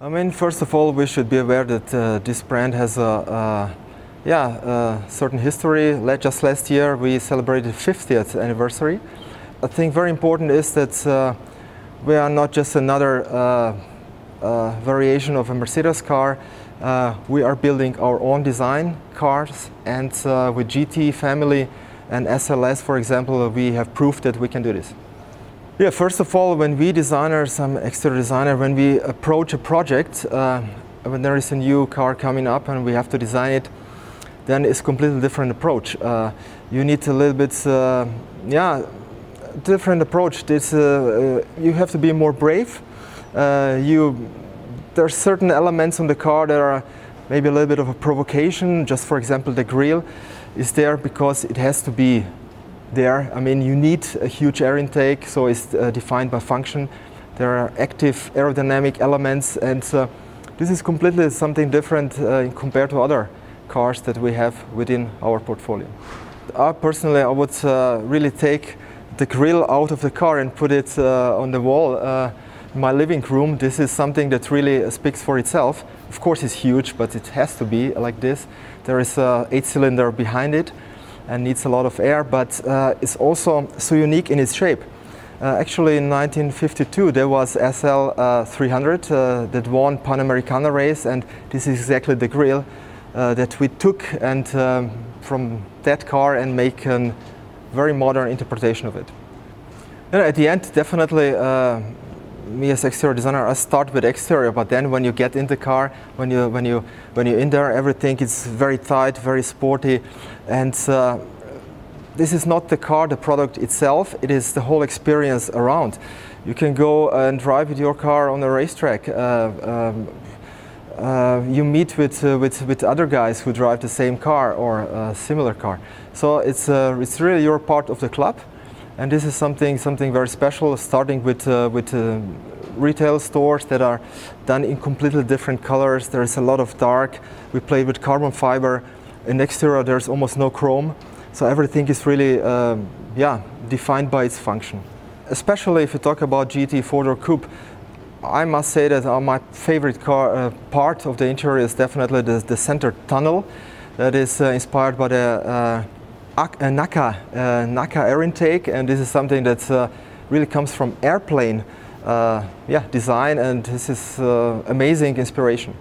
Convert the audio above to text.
I mean, first of all, we should be aware that this brand has a certain history. Just last year, we celebrated 50th anniversary. I think very important is that we are not just another variation of a Mercedes car. We are building our own design cars, and with GT family and SLS, for example, we have proved that we can do this. Yeah, first of all, when we designers, I'm exterior designer, when we approach a project, when there is a new car coming up and we have to design it, then it's a completely different approach. You need a little bit, different approach. You have to be more brave. There are certain elements on the car that are maybe a little bit of a provocation. Just for example, the grille is there because it has to be there. I mean, you need a huge air intake, so it's defined by function. There are active aerodynamic elements, and this is completely something different compared to other cars that we have within our portfolio. Personally, I would really take the grille out of the car and put it on the wall in my living room. This is something that really speaks for itself. Of course, it's huge, but it has to be like this. There is an 8-cylinder behind it and needs a lot of air, but it's also so unique in its shape. Actually, in 1952, there was SL 300 that won Pan Americana race, and this is exactly the grille that we took and from that car and make a very modern interpretation of it. And at the end, definitely, me as exterior designer, I start with exterior, but then when you get in the car, when you're in there, everything is very tight, very sporty, and this is not the car, the product itself. It is the whole experience around. You can go and drive with your car on a racetrack. You meet with other guys who drive the same car or a similar car. So it's really you're part of the club. And this is something very special, starting with retail stores that are done in completely different colors. There is a lot of dark. We play with carbon fiber. In exterior, there's almost no chrome. So everything is really defined by its function. Especially if you talk about GT 4-door coupe, I must say that my favorite part of the interior is definitely the center tunnel that is inspired by the NACA air intake, and this is something that really comes from airplane design, and this is amazing inspiration.